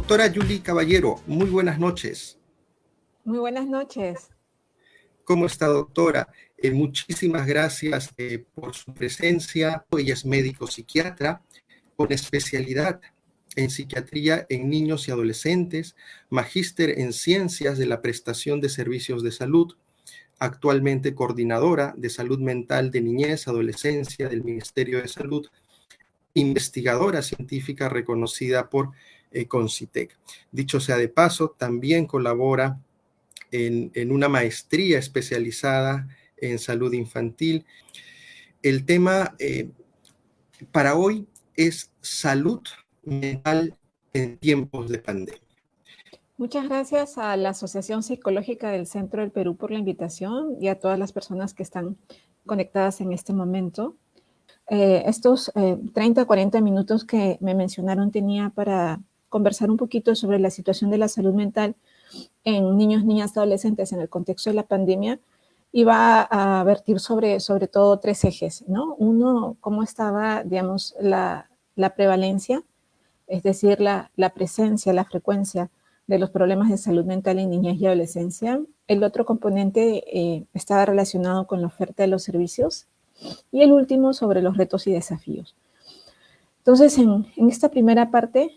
Doctora Yuli Caballero, muy buenas noches. Muy buenas noches. ¿Cómo está, doctora? Muchísimas gracias por su presencia. Ella es médico psiquiatra con especialidad en psiquiatría en niños y adolescentes, magíster en ciencias de la prestación de servicios de salud, actualmente coordinadora de salud mental de niñez, adolescencia del Ministerio de Salud, investigadora científica reconocida por Concitec. Dicho sea de paso, también colabora en una maestría especializada en salud infantil. El tema para hoy es salud mental en tiempos de pandemia. Muchas gracias a la Asociación Psicológica del Centro del Perú por la invitación y a todas las personas que están conectadas en este momento. Estos 30 o 40 minutos que me mencionaron tenía para conversar un poquito sobre la situación de la salud mental en niños, niñas, adolescentes en el contexto de la pandemia. Y va a vertir sobre todo tres ejes, ¿no? Uno, cómo estaba, digamos, la prevalencia, es decir, la presencia, la frecuencia de los problemas de salud mental en niñez y adolescencia. El otro componente estaba relacionado con la oferta de los servicios. Y el último, sobre los retos y desafíos. Entonces, en esta primera parte,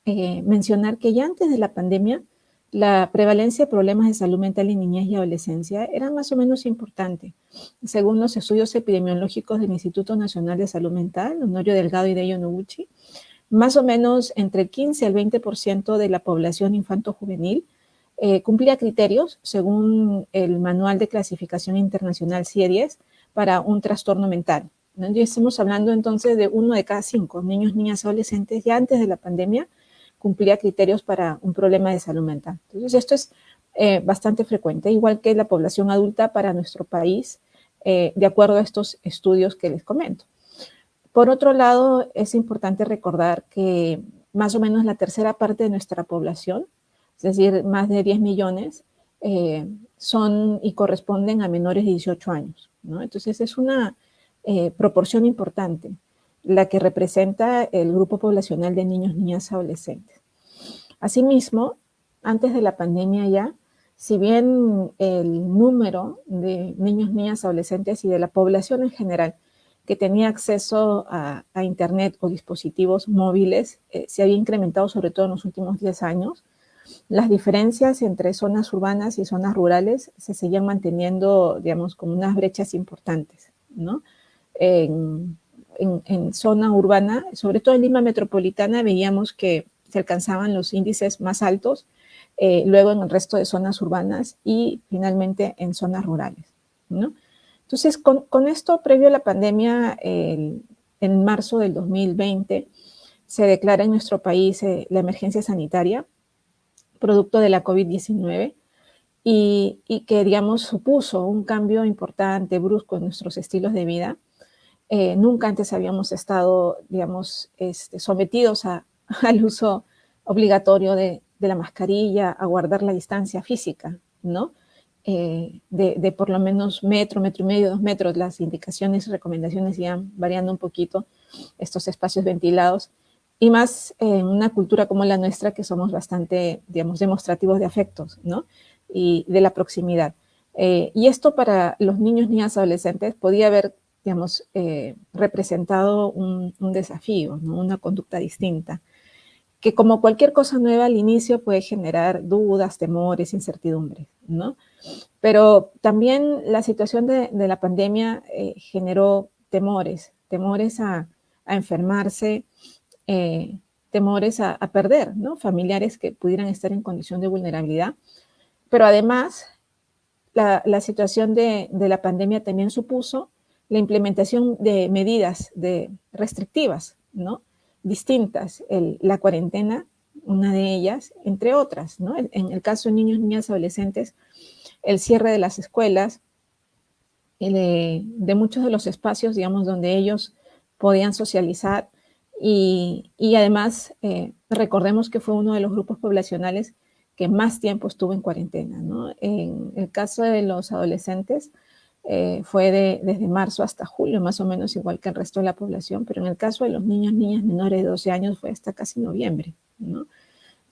mencionar que ya antes de la pandemia, la prevalencia de problemas de salud mental en niñez y adolescencia era más o menos importante. Según los estudios epidemiológicos del Instituto Nacional de Salud Mental, Honorio Delgado y Deyo Noguchi, más o menos entre el 15 al 20% de la población infanto-juvenil cumplía criterios, según el Manual de Clasificación Internacional CIE-10, para un trastorno mental. ¿No? Ya estamos hablando entonces de 1 de cada 5 niños, niñas, adolescentes, ya antes de la pandemia, cumplía criterios para un problema de salud mental. Entonces, esto es bastante frecuente, igual que la población adulta para nuestro país, de acuerdo a estos estudios que les comento. Por otro lado, es importante recordar que más o menos la tercera parte de nuestra población, es decir, más de 10 millones, son y corresponden a menores de 18 años, ¿no? Entonces, es una proporción importante la que representa el grupo poblacional de niños, niñas, adolescentes. Asimismo, antes de la pandemia ya, si bien el número de niños, niñas, adolescentes y de la población en general que tenía acceso a Internet o dispositivos móviles se había incrementado sobre todo en los últimos 10 años, las diferencias entre zonas urbanas y zonas rurales se seguían manteniendo, digamos, como unas brechas importantes, ¿no? En zona urbana, sobre todo en Lima metropolitana, veíamos que se alcanzaban los índices más altos, luego en el resto de zonas urbanas y finalmente en zonas rurales, ¿no? Entonces, con esto, previo a la pandemia, en marzo del 2020, se declara en nuestro país la emergencia sanitaria, producto de la COVID-19, y que, digamos, supuso un cambio importante, brusco en nuestros estilos de vida. Nunca antes habíamos estado, digamos, sometidos al uso obligatorio de la mascarilla, a guardar la distancia física, ¿no? De por lo menos metro, metro y medio, 2 metros, las indicaciones y recomendaciones iban variando un poquito, estos espacios ventilados, y más en una cultura como la nuestra, que somos bastante, digamos, demostrativos de afectos, ¿no? Y de la proximidad. Y esto para los niños, niñas, adolescentes podía haber, digamos, representado un desafío, ¿no? Una conducta distinta, que como cualquier cosa nueva al inicio puede generar dudas, temores, incertidumbres, ¿no? Pero también la situación de la pandemia generó temores a enfermarse, temores a perder, ¿no? Familiares que pudieran estar en condición de vulnerabilidad. Pero además, la situación de la pandemia también supuso la implementación de medidas restrictivas, ¿no? Distintas. La cuarentena, una de ellas, entre otras, ¿no? En el caso de niños, niñas, adolescentes, el cierre de las escuelas, de muchos de los espacios, digamos, donde ellos podían socializar y además recordemos que fue uno de los grupos poblacionales que más tiempo estuvo en cuarentena, ¿no? En el caso de los adolescentes fue desde marzo hasta julio, más o menos igual que el resto de la población, pero en el caso de los niños, niñas menores de 12 años fue hasta casi noviembre, ¿no?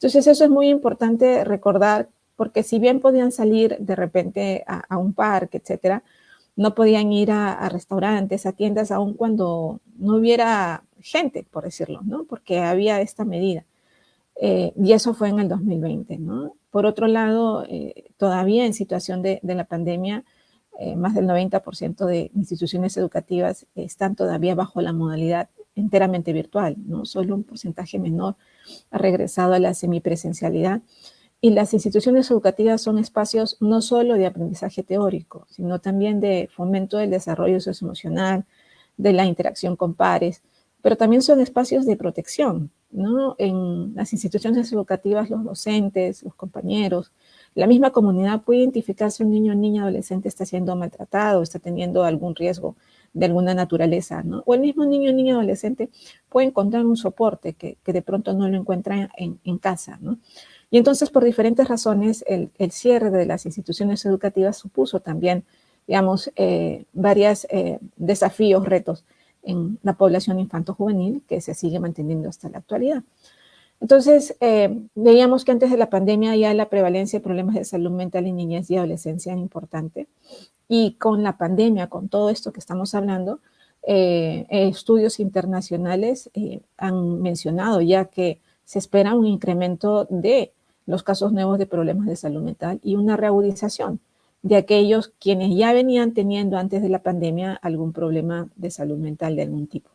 Entonces eso es muy importante recordar, porque si bien podían salir de repente a un parque, etcétera, no podían ir a restaurantes, a tiendas, aun cuando no hubiera gente, por decirlo, ¿no? Porque había esta medida. Y eso fue en el 2020, ¿no? Por otro lado, todavía en situación de la pandemia, más del 90% de instituciones educativas están todavía bajo la modalidad enteramente virtual, ¿no? Solo un porcentaje menor ha regresado a la semipresencialidad. Y las instituciones educativas son espacios no solo de aprendizaje teórico, sino también de fomento del desarrollo socioemocional, de la interacción con pares, pero también son espacios de protección, ¿no? En las instituciones educativas, los docentes, los compañeros, la misma comunidad puede identificar si un niño o niña adolescente está siendo maltratado, está teniendo algún riesgo de alguna naturaleza, ¿no? O el mismo niño o niña adolescente puede encontrar un soporte que de pronto no lo encuentra en casa, ¿no? Y entonces, por diferentes razones, el cierre de las instituciones educativas supuso también, digamos, varios desafíos, retos en la población infanto-juvenil que se sigue manteniendo hasta la actualidad. Entonces, veíamos que antes de la pandemia ya la prevalencia de problemas de salud mental en niñez y adolescencia era importante. Y con la pandemia, con todo esto que estamos hablando, estudios internacionales han mencionado ya que se espera un incremento de los casos nuevos de problemas de salud mental y una reagudización de aquellos quienes ya venían teniendo antes de la pandemia algún problema de salud mental de algún tipo.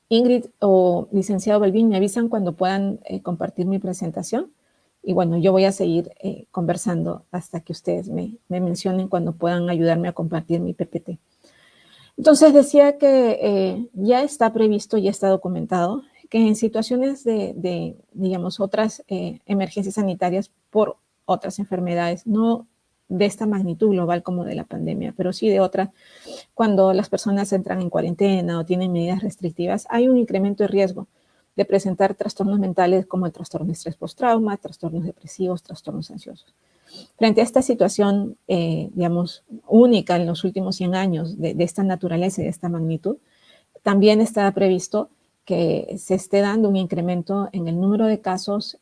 Ingrid o licenciado Balbín, me avisan cuando puedan compartir mi presentación. Y bueno, yo voy a seguir conversando hasta que ustedes me mencionen cuando puedan ayudarme a compartir mi PPT. Entonces decía que ya está previsto, ya está documentado, que en situaciones de digamos, otras emergencias sanitarias por otras enfermedades, no de esta magnitud global como de la pandemia, pero sí de otras, cuando las personas entran en cuarentena o tienen medidas restrictivas, hay un incremento de riesgo de presentar trastornos mentales como el trastorno de estrés postrauma, trastornos depresivos, trastornos ansiosos. Frente a esta situación, digamos, única en los últimos 100 años de esta naturaleza y de esta magnitud, también está previsto que se esté dando un incremento en el número de casos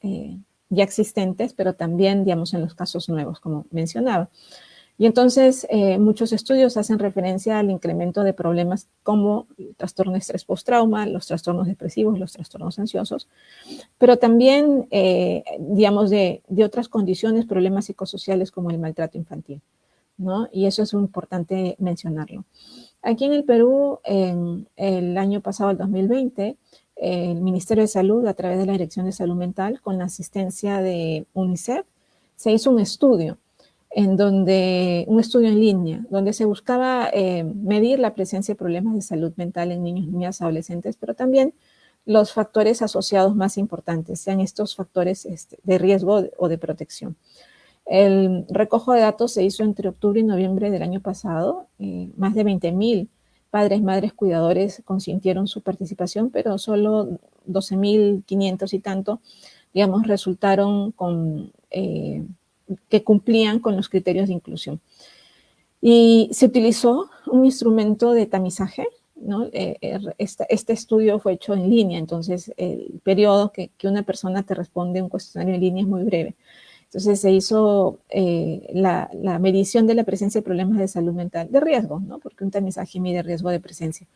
ya existentes, pero también, digamos, en los casos nuevos, como mencionaba. Y entonces muchos estudios hacen referencia al incremento de problemas como el trastorno de estrés postrauma, los trastornos depresivos, los trastornos ansiosos, pero también, digamos, de otras condiciones, problemas psicosociales como el maltrato infantil, ¿no? Y eso es muy importante mencionarlo. Aquí en el Perú, en el año pasado, el 2020, el Ministerio de Salud, a través de la Dirección de Salud Mental, con la asistencia de UNICEF, se hizo un estudio un estudio en línea, donde se buscaba medir la presencia de problemas de salud mental en niños, niñas, adolescentes, pero también los factores asociados más importantes, sean estos factores de riesgo o de protección. El recojo de datos se hizo entre octubre y noviembre del año pasado. Más de 20,000 padres, madres, cuidadores consintieron su participación, pero solo 12,500 y tanto, digamos, resultaron con que cumplían con los criterios de inclusión. Y se utilizó un instrumento de tamizaje, ¿no? Este estudio fue hecho en línea, entonces el periodo que una persona te responde un cuestionario en línea es muy breve. Entonces se hizo la medición de la presencia de problemas de salud mental, de riesgo, ¿no? Porque un tamizaje mide riesgo de presencia,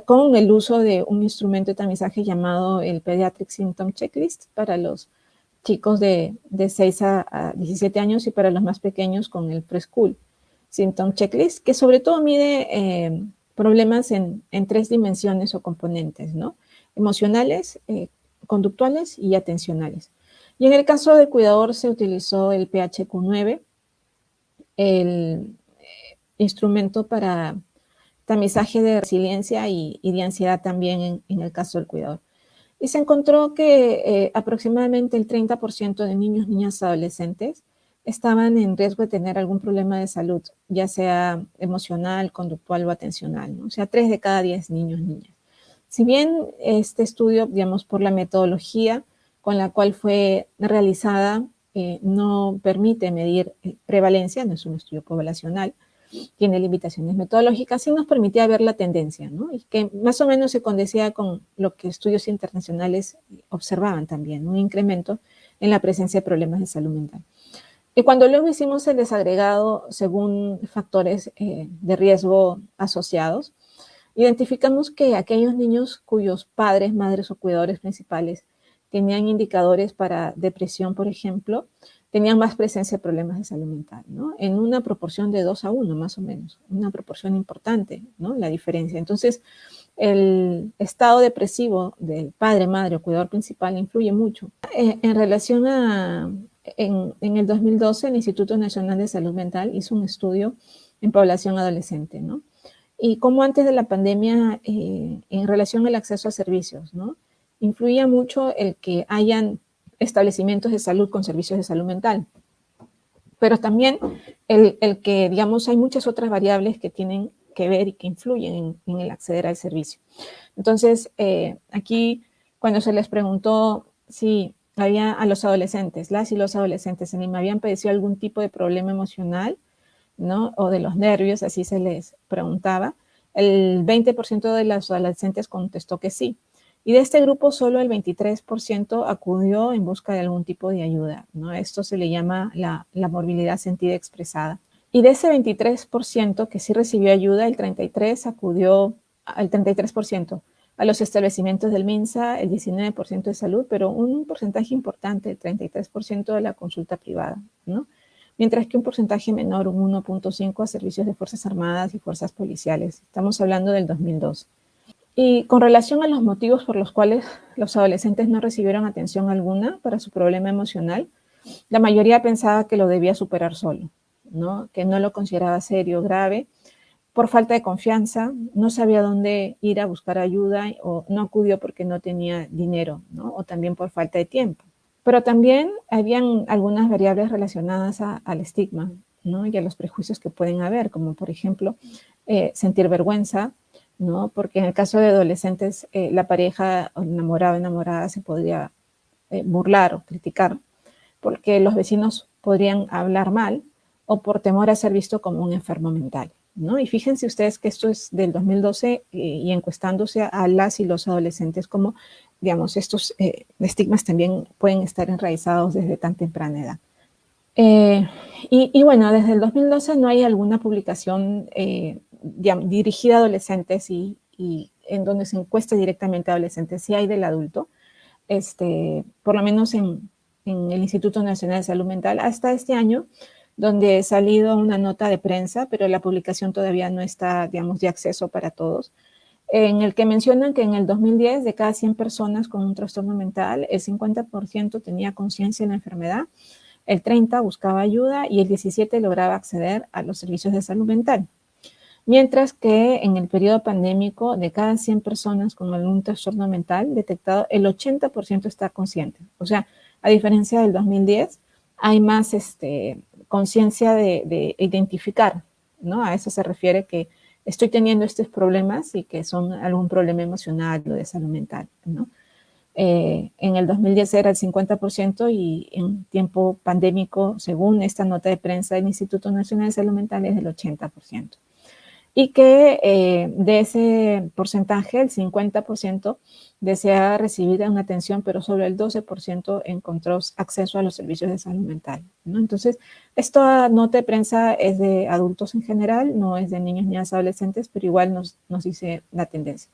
con el uso de un instrumento de tamizaje llamado el Pediatric Symptom Checklist para los chicos de 6 a 17 años y para los más pequeños con el Preschool Symptom Checklist, que sobre todo mide problemas en 3 dimensiones o componentes, ¿no? Emocionales, conductuales y atencionales. Y en el caso del cuidador se utilizó el PHQ-9, el instrumento para tamizaje de resiliencia y de ansiedad también en el caso del cuidador. Y se encontró que aproximadamente el 30% de niños, niñas, adolescentes estaban en riesgo de tener algún problema de salud, ya sea emocional, conductual o atencional, ¿no? O sea, 3 de cada 10 niños, niñas. Si bien este estudio, digamos, por la metodología con la cual fue realizada, no permite medir prevalencia, no es un estudio poblacional, tiene limitaciones metodológicas, sí nos permitía ver la tendencia, ¿no? Y que más o menos se condecía con lo que estudios internacionales observaban también, un incremento en la presencia de problemas de salud mental. Y cuando luego hicimos el desagregado según factores de riesgo asociados, identificamos que aquellos niños cuyos padres, madres o cuidadores principales tenían indicadores para depresión, por ejemplo, tenían más presencia de problemas de salud mental, ¿no? En una proporción de 2-1, más o menos, una proporción importante, ¿no? La diferencia. Entonces, el estado depresivo del padre, madre o cuidador principal influye mucho. En relación a, en el 2012, el Instituto Nacional de Salud Mental hizo un estudio en población adolescente, ¿no? Y como antes de la pandemia, en relación al acceso a servicios, ¿no? Influía mucho el que hayan establecimientos de salud con servicios de salud mental, pero también el que, digamos, hay muchas otras variables que tienen que ver y que influyen en el acceder al servicio. Entonces, aquí, cuando se les preguntó si había a los adolescentes, las y los adolescentes en Lima habían padecido algún tipo de problema emocional, ¿no? O de los nervios, así se les preguntaba, el 20% de los adolescentes contestó que sí. Y de este grupo solo el 23% acudió en busca de algún tipo de ayuda, ¿no? Esto se le llama la morbilidad sentida expresada. Y de ese 23% que sí recibió ayuda, el 33% acudió, al 33% a los establecimientos del MINSA, el 19% de salud, pero un porcentaje importante, el 33% de la consulta privada, ¿no? Mientras que un porcentaje menor, un 1.5%, a servicios de Fuerzas Armadas y Fuerzas Policiales. Estamos hablando del 2002. Y con relación a los motivos por los cuales los adolescentes no recibieron atención alguna para su problema emocional, la mayoría pensaba que lo debía superar solo, ¿no? Que no lo consideraba serio, grave, por falta de confianza, no sabía dónde ir a buscar ayuda o no acudió porque no tenía dinero, ¿no? O también por falta de tiempo. Pero también habían algunas variables relacionadas al estigma, ¿no? Y a los prejuicios que pueden haber, como por ejemplo sentir vergüenza, ¿no? Porque en el caso de adolescentes, la pareja enamorado o enamorada se podría burlar o criticar, porque los vecinos podrían hablar mal o por temor a ser visto como un enfermo mental, ¿no? Y fíjense ustedes que esto es del 2012 y encuestándose a las y los adolescentes, como, digamos, estos estigmas también pueden estar enraizados desde tan temprana edad. Y bueno, desde el 2012 no hay alguna publicación dirigida a adolescentes y en donde se encueste directamente a adolescentes, sí hay del adulto, por lo menos en el Instituto Nacional de Salud Mental, hasta este año, donde ha salido una nota de prensa, pero la publicación todavía no está, digamos, de acceso para todos, en el que mencionan que en el 2010, de cada 100 personas con un trastorno mental, el 50% tenía conciencia de la enfermedad, el 30% buscaba ayuda y el 17% lograba acceder a los servicios de salud mental. Mientras que en el periodo pandémico, de cada 100 personas con algún trastorno mental detectado, el 80% está consciente. O sea, a diferencia del 2010, hay más conciencia de identificar, ¿no? A eso se refiere que estoy teniendo estos problemas y que son algún problema emocional o de salud mental, ¿no? En el 2010 era el 50% y en tiempo pandémico, según esta nota de prensa del Instituto Nacional de Salud Mental, es del 80%. Y que de ese porcentaje, el 50% desea recibir una atención, pero solo el 12% encontró acceso a los servicios de salud mental, ¿no? Entonces, esta nota de prensa es de adultos en general, no es de niños ni adolescentes, pero igual nos dice la tendencia.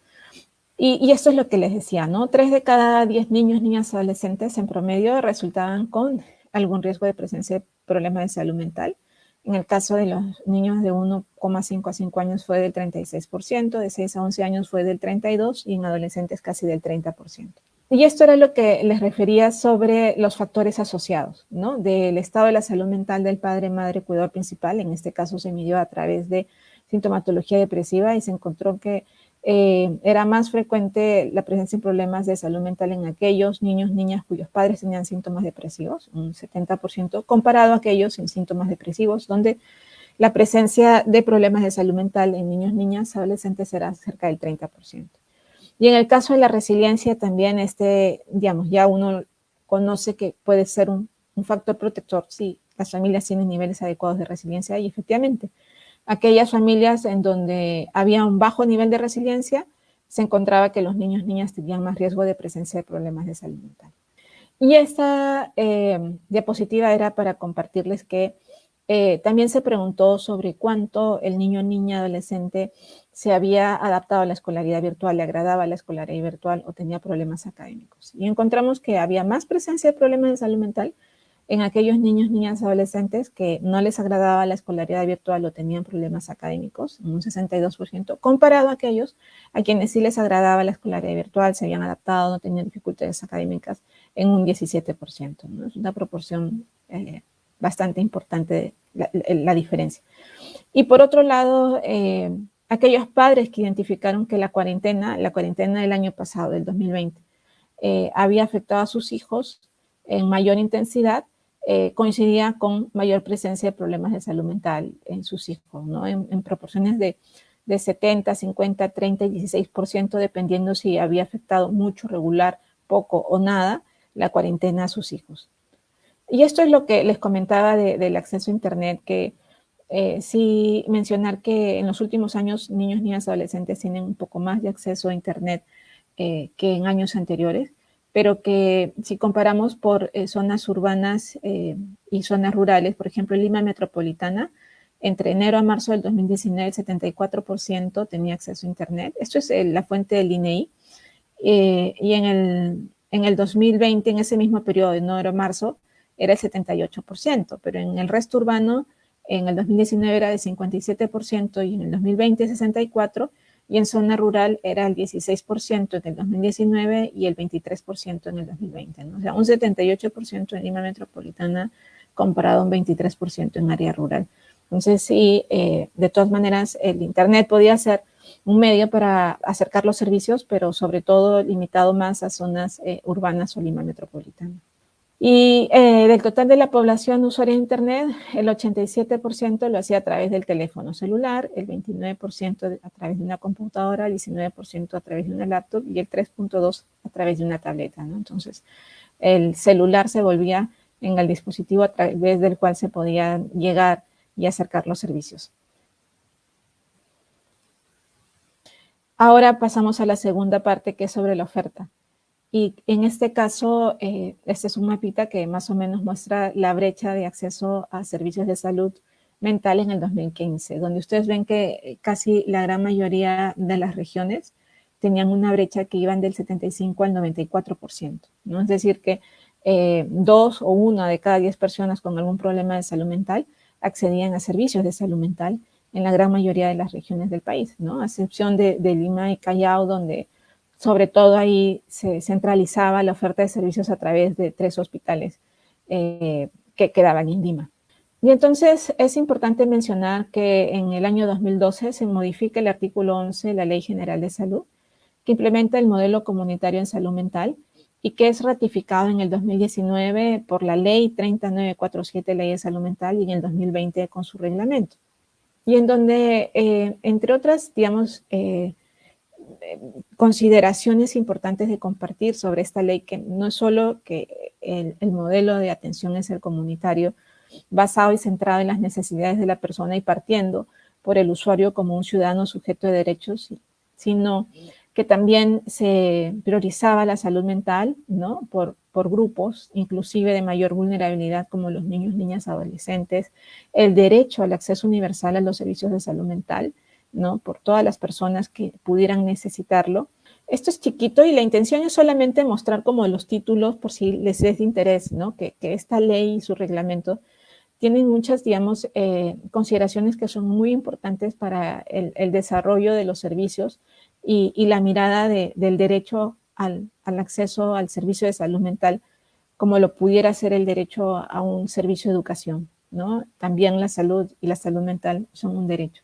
Y esto es lo que les decía, ¿no? 3 de cada 10 niños, niñas, adolescentes en promedio resultaban con algún riesgo de presencia de problemas de salud mental. En el caso de los niños de 1,5 a 5 años fue del 36%, de 6 a 11 años fue del 32% y en adolescentes casi del 30%. Y esto era lo que les refería sobre los factores asociados, ¿no? Del estado de la salud mental del padre, madre, cuidador principal. En este caso se midió a través de sintomatología depresiva y se encontró que era más frecuente la presencia de problemas de salud mental en aquellos niños, niñas cuyos padres tenían síntomas depresivos, un 70%, comparado a aquellos sin síntomas depresivos, donde la presencia de problemas de salud mental en niños, niñas, adolescentes era cerca del 30%. Y en el caso de la resiliencia también, digamos, ya uno conoce que puede ser un factor protector si las familias tienen niveles adecuados de resiliencia y efectivamente aquellas familias en donde había un bajo nivel de resiliencia, se encontraba que los niños y niñas tenían más riesgo de presencia de problemas de salud mental. Y esta diapositiva era para compartirles que también se preguntó sobre cuánto el niño, niña, adolescente se había adaptado a la escolaridad virtual, le agradaba la escolaridad virtual o tenía problemas académicos. Y encontramos que había más presencia de problemas de salud mental en aquellos niños, niñas, adolescentes que no les agradaba la escolaridad virtual o tenían problemas académicos, en un 62%, comparado a aquellos a quienes sí les agradaba la escolaridad virtual, se habían adaptado, no tenían dificultades académicas, en un 17%, ¿no? Es una proporción bastante importante la diferencia. Y por otro lado, aquellos padres que identificaron que la cuarentena del año pasado, del 2020, había afectado a sus hijos en mayor intensidad, coincidía con mayor presencia de problemas de salud mental en sus hijos, ¿no? En proporciones de 70, 50, 30 y 16%, dependiendo si había afectado mucho, regular, poco o nada la cuarentena a sus hijos. Y esto es lo que les comentaba del acceso a Internet, que sí mencionar que en los últimos años niños, niñas, adolescentes tienen un poco más de acceso a Internet que en años anteriores, pero que si comparamos por zonas urbanas y zonas rurales, por ejemplo, Lima Metropolitana, entre enero a marzo del 2019, el 74% tenía acceso a Internet. Esto es la fuente del INEI. Y en el 2020, en ese mismo periodo de enero a marzo, era el 78%, pero en el resto urbano, en el 2019 era de 57% y en el 2020 64%, y en zona rural era el 16% en el 2019 y el 23% en el 2020, ¿no? O sea, un 78% en Lima Metropolitana comparado a un 23% en área rural. Entonces, sí, de todas maneras, el Internet podía ser un medio para acercar los servicios, pero sobre todo limitado más a zonas urbanas o Lima Metropolitana. Y del total de la población usuaria de Internet, el 87% lo hacía a través del teléfono celular, el 29% a través de una computadora, el 19% a través de una laptop y el 3.2% a través de una tableta, ¿no? Entonces, el celular se volvía en el dispositivo a través del cual se podía llegar y acercar los servicios. Ahora pasamos a la segunda parte, que es sobre la oferta. Y en este caso, este es un mapita que más o menos muestra la brecha de acceso a servicios de salud mental en el 2015, donde ustedes ven que casi la gran mayoría de las regiones tenían una brecha que iban del 75 al 94%, ¿no? Es decir, que 2 o 1 de cada 10 personas con algún problema de salud mental accedían a servicios de salud mental en la gran mayoría de las regiones del país, ¿no? A excepción de Lima y Callao, donde sobre todo ahí se centralizaba la oferta de servicios a través de 3 hospitales que quedaban en Lima. Y entonces es importante mencionar que en el año 2012 se modifica el artículo 11 de la Ley General de Salud, que implementa el modelo comunitario en salud mental y que es ratificado en el 2019 por la Ley 30947, Ley de Salud Mental, y en el 2020 con su reglamento. Y en donde, entre otras, digamos, consideraciones importantes de compartir sobre esta ley, que no es solo que el modelo de atención es el comunitario, basado y centrado en las necesidades de la persona y partiendo por el usuario como un ciudadano sujeto de derechos, sino que también se priorizaba la salud mental, ¿no? por grupos, inclusive de mayor vulnerabilidad, como los niños, niñas, adolescentes, el derecho al acceso universal a los servicios de salud mental, ¿no? Por todas las personas que pudieran necesitarlo. Esto es chiquito y la intención es solamente mostrar como los títulos por si les es de interés, ¿no? Que esta ley y su reglamento tienen muchas, digamos, consideraciones que son muy importantes para el desarrollo de los servicios y la mirada del derecho al acceso al servicio de salud mental, como lo pudiera ser el derecho a un servicio de educación, ¿no? También la salud y la salud mental son un derecho.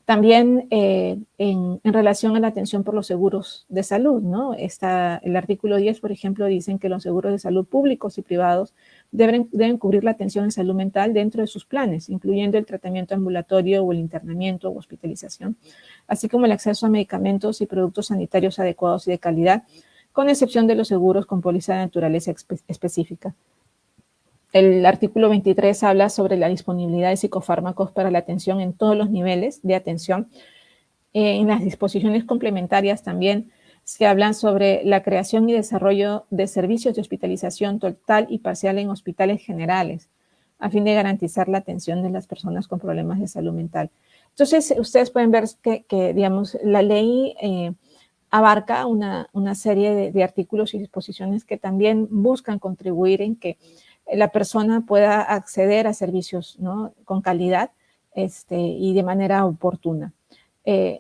También en relación a la atención por los seguros de salud, ¿no? El artículo 10, por ejemplo, dicen que los seguros de salud públicos y privados deben cubrir la atención en salud mental dentro de sus planes, incluyendo el tratamiento ambulatorio o el internamiento o hospitalización, así como el acceso a medicamentos y productos sanitarios adecuados y de calidad, con excepción de los seguros con póliza de naturaleza específica. El artículo 23 habla sobre la disponibilidad de psicofármacos para la atención en todos los niveles de atención. En las disposiciones complementarias también se hablan sobre la creación y desarrollo de servicios de hospitalización total y parcial en hospitales generales, a fin de garantizar la atención de las personas con problemas de salud mental. Entonces, ustedes pueden ver que digamos, la ley abarca una serie de artículos y disposiciones que también buscan contribuir en que la persona pueda acceder a servicios, ¿no?, con calidad y de manera oportuna.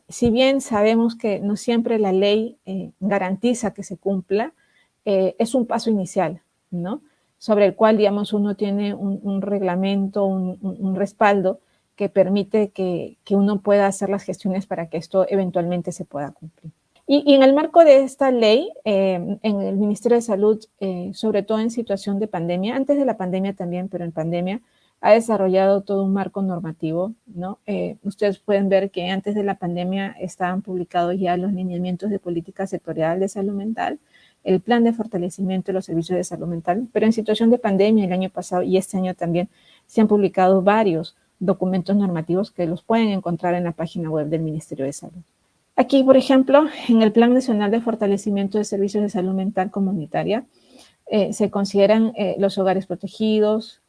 Si bien sabemos que no siempre la ley garantiza que se cumpla, es un paso inicial, ¿no?, sobre el cual, digamos, uno tiene un reglamento, un respaldo que permite que uno pueda hacer las gestiones para que esto eventualmente se pueda cumplir. Y en el marco de esta ley, en el Ministerio de Salud, sobre todo en situación de pandemia, antes de la pandemia también, pero en pandemia, ha desarrollado todo un marco normativo, ¿no? Ustedes pueden ver que antes de la pandemia estaban publicados ya los lineamientos de política sectorial de salud mental, el plan de fortalecimiento de los servicios de salud mental, pero en situación de pandemia el año pasado y este año también se han publicado varios documentos normativos que los pueden encontrar en la página web del Ministerio de Salud. Aquí, por ejemplo, en el Plan Nacional de Fortalecimiento de Servicios de Salud Mental Comunitaria, se consideran los hogares protegidos,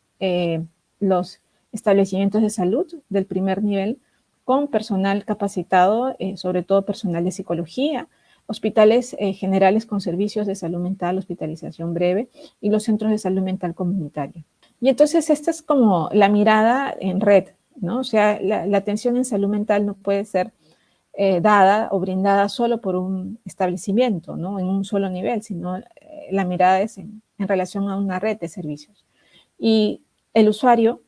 los establecimientos de salud del primer nivel con personal capacitado, sobre todo personal de psicología, hospitales generales con servicios de salud mental, hospitalización breve y los centros de salud mental comunitaria. Y entonces esta es como la mirada en red, ¿no? O sea, la atención en salud mental no puede ser dada o brindada solo por un establecimiento, ¿no?, en un solo nivel, sino la mirada es en relación a una red de servicios. Y el usuario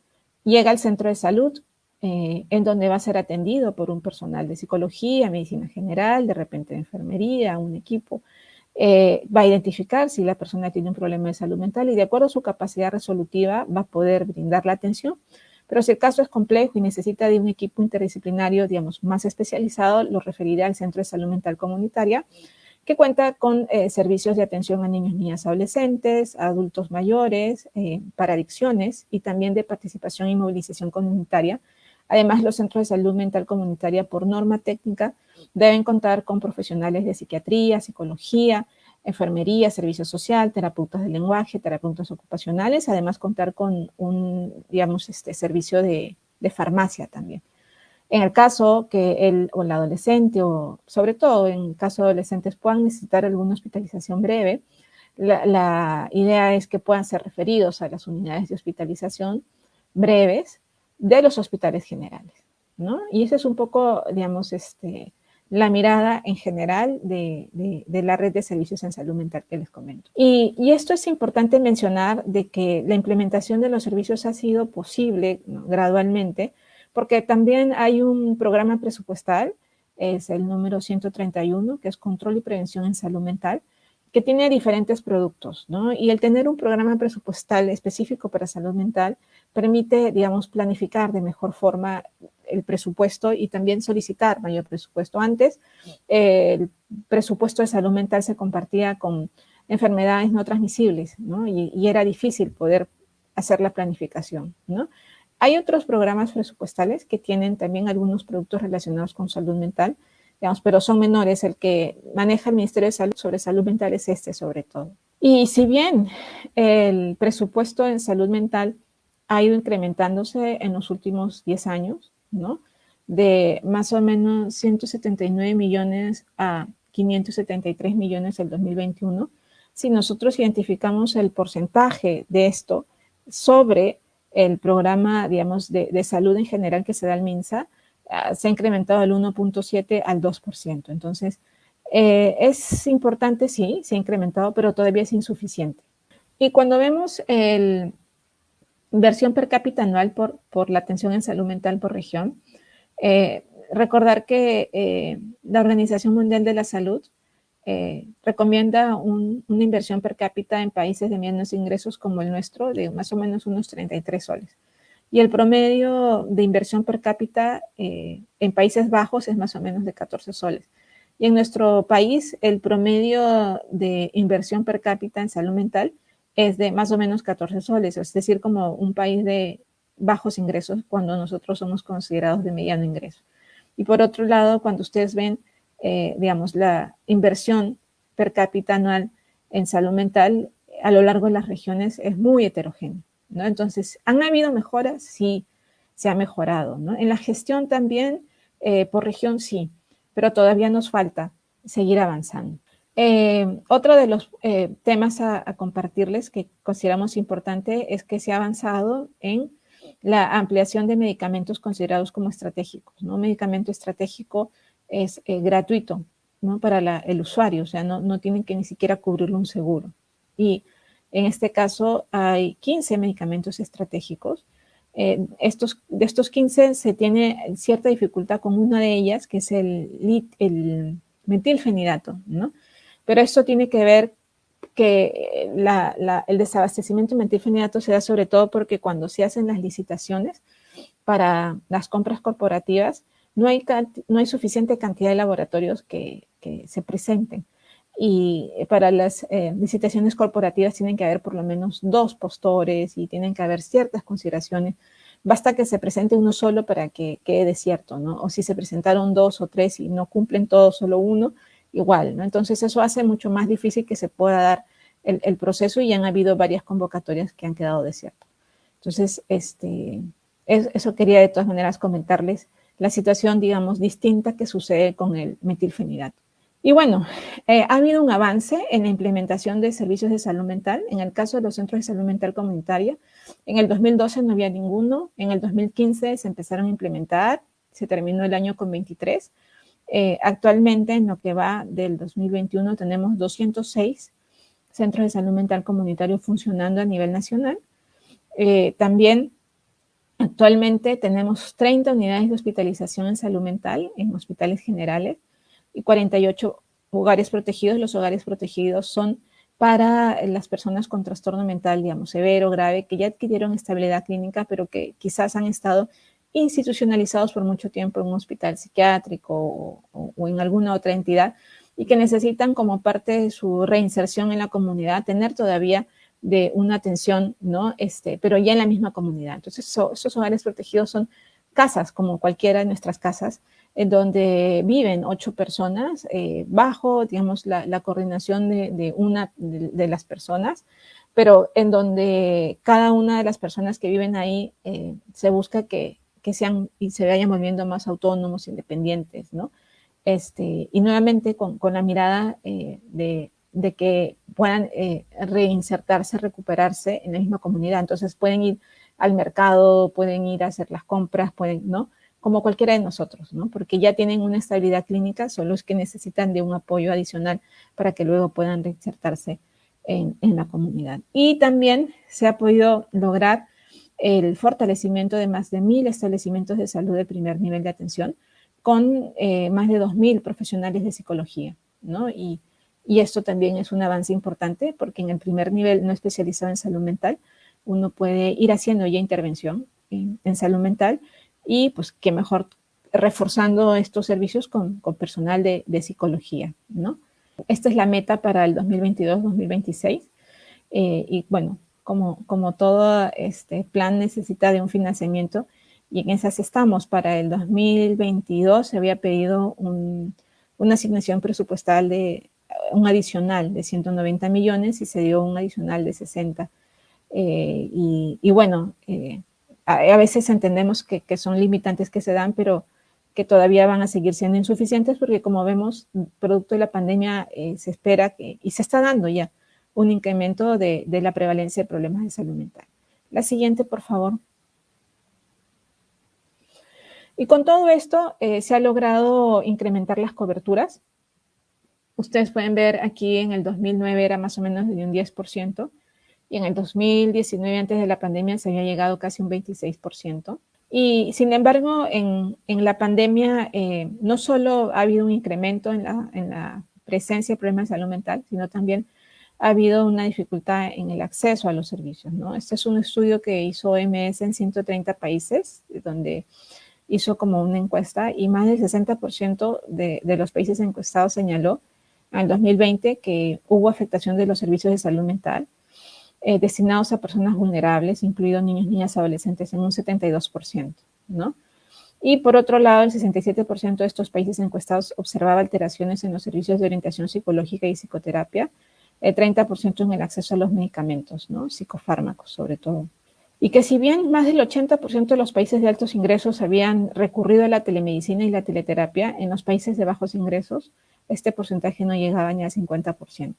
llega al centro de salud, en donde va a ser atendido por un personal de psicología, medicina general, de repente de enfermería, un equipo. Va a identificar si la persona tiene un problema de salud mental y de acuerdo a su capacidad resolutiva va a poder brindar la atención. Pero si el caso es complejo y necesita de un equipo interdisciplinario, digamos, más especializado, lo referirá al Centro de Salud Mental Comunitaria, que cuenta con servicios de atención a niños, niñas, adolescentes, a adultos mayores, para adicciones y también de participación y movilización comunitaria. Además, los centros de salud mental comunitaria, por norma técnica, deben contar con profesionales de psiquiatría, psicología, enfermería, servicio social, terapeutas del lenguaje, terapeutas ocupacionales, además contar con un, digamos, servicio de farmacia también. En el caso que el adolescente, o sobre todo en el caso de adolescentes, puedan necesitar alguna hospitalización breve, la idea es que puedan ser referidos a las unidades de hospitalización breves de los hospitales generales, ¿no? Y esa es un poco, digamos, la mirada en general de la red de servicios en salud mental que les comento. Y esto es importante mencionar de que la implementación de los servicios ha sido posible, ¿no?, gradualmente, porque también hay un programa presupuestal, es el número 131, que es Control y Prevención en Salud Mental, que tiene diferentes productos, ¿no? Y el tener un programa presupuestal específico para salud mental permite, digamos, planificar de mejor forma el presupuesto y también solicitar mayor presupuesto. Antes, el presupuesto de salud mental se compartía con enfermedades no transmisibles, ¿no? Y era difícil poder hacer la planificación, ¿no? Hay otros programas presupuestales que tienen también algunos productos relacionados con salud mental, digamos, pero son menores. El que maneja el Ministerio de Salud sobre salud mental es sobre todo. Y si bien el presupuesto en salud mental ha ido incrementándose en los últimos 10 años, ¿no?, de más o menos 179 millones a 573 millones en 2021, si nosotros identificamos el porcentaje de esto sobre el programa, digamos, de salud en general que se da al MINSA, se ha incrementado del 1.7 al 2%. Entonces, es importante, sí, se ha incrementado, pero todavía es insuficiente. Y cuando vemos la inversión per cápita anual por la atención en salud mental por región, recordar que la Organización Mundial de la Salud recomienda una inversión per cápita en países de menos ingresos como el nuestro de más o menos unos 33 soles. Y el promedio de inversión per cápita en Países Bajos es más o menos de 14 soles. Y en nuestro país el promedio de inversión per cápita en salud mental es de más o menos 14 soles, es decir, como un país de bajos ingresos cuando nosotros somos considerados de mediano ingreso. Y por otro lado, cuando ustedes ven, digamos, la inversión per cápita anual en salud mental a lo largo de las regiones es muy heterogénea, ¿no? Entonces, ¿han habido mejoras? Sí, se ha mejorado, ¿no? En la gestión también, por región sí, pero todavía nos falta seguir avanzando. Otro de los temas a compartirles que consideramos importante es que se ha avanzado en la ampliación de medicamentos considerados como estratégicos, ¿no? Un medicamento estratégico es gratuito, ¿no? Para el usuario, o sea, no tienen que ni siquiera cubrirlo un seguro. Y en este caso hay 15 medicamentos estratégicos. De estos 15 se tiene cierta dificultad con una de ellas, que es el metilfenidato, ¿no? Pero esto tiene que ver que el desabastecimiento de metilfenidato se da sobre todo porque cuando se hacen las licitaciones para las compras corporativas, no hay suficiente cantidad de laboratorios que se presenten. Y para las licitaciones corporativas tienen que haber por lo menos 2 postores y tienen que haber ciertas consideraciones. Basta que se presente uno solo para que quede desierto, ¿no? O si se presentaron 2 o 3 y no cumplen todos, solo uno, igual, ¿no? Entonces eso hace mucho más difícil que se pueda dar el proceso y han habido varias convocatorias que han quedado desiertas. Entonces, eso quería de todas maneras comentarles la situación, digamos, distinta que sucede con el metilfenidato. Y bueno, ha habido un avance en la implementación de servicios de salud mental. En el caso de los centros de salud mental comunitaria, en el 2012 no había ninguno, en el 2015 se empezaron a implementar, se terminó el año con 23. Actualmente, en lo que va del 2021, tenemos 206 centros de salud mental comunitario funcionando a nivel nacional. También, actualmente, tenemos 30 unidades de hospitalización en salud mental en hospitales generales y 48 hogares protegidos. Los hogares protegidos son para las personas con trastorno mental, digamos, severo, grave, que ya adquirieron estabilidad clínica, pero que quizás han estado institucionalizados por mucho tiempo en un hospital psiquiátrico o en alguna otra entidad y que necesitan como parte de su reinserción en la comunidad tener todavía de una atención, ¿no? Pero ya en la misma comunidad. Entonces, esos hogares protegidos son casas, como cualquiera de nuestras casas, en donde viven 8 personas bajo, digamos, la coordinación de una de las personas, pero en donde cada una de las personas que viven ahí se busca que sean y se vayan volviendo más autónomos, independientes, ¿no? Y nuevamente con la mirada de que puedan reinsertarse, recuperarse en la misma comunidad. Entonces pueden ir al mercado, pueden ir a hacer las compras, pueden, ¿no? Como cualquiera de nosotros, ¿no? Porque ya tienen una estabilidad clínica, son los que necesitan de un apoyo adicional para que luego puedan reinsertarse en la comunidad. Y también se ha podido lograr el fortalecimiento de más de 1.000 establecimientos de salud de primer nivel de atención con más de 2.000 profesionales de psicología, ¿no? Y esto también es un avance importante porque en el primer nivel no especializado en salud mental, uno puede ir haciendo ya intervención en salud mental y pues qué mejor reforzando estos servicios con personal de psicología, ¿no? Esta es la meta para el 2022-2026 y bueno, como todo este plan necesita de un financiamiento y en esas estamos. Para el 2022 se había pedido una asignación presupuestal de un adicional de 190 millones y se dio un adicional de 60. Y bueno, a veces entendemos que son limitantes que se dan, pero que todavía van a seguir siendo insuficientes porque como vemos, producto de la pandemia se espera que, y se está dando ya, un incremento de la prevalencia de problemas de salud mental. La siguiente, por favor. Y con todo esto se ha logrado incrementar las coberturas. Ustedes pueden ver aquí en el 2009 era más o menos de un 10%. Y en el 2019, antes de la pandemia, se había llegado casi un 26%. Y sin embargo, en la pandemia no solo ha habido un incremento en la presencia de problemas de salud mental, sino también ha habido una dificultad en el acceso a los servicios, ¿no? Este es un estudio que hizo OMS en 130 países, donde hizo como una encuesta y más del 60% de los países encuestados señaló en el 2020 que hubo afectación de los servicios de salud mental. destinados a personas vulnerables, incluidos niños, niñas, adolescentes, en un 72%, ¿no? Y por otro lado, el 67% de estos países encuestados observaba alteraciones en los servicios de orientación psicológica y psicoterapia, el 30% en el acceso a los medicamentos, ¿no? Psicofármacos sobre todo. Y que si bien más del 80% de los países de altos ingresos habían recurrido a la telemedicina y la teleterapia, en los países de bajos ingresos este porcentaje no llegaba ni al 50%.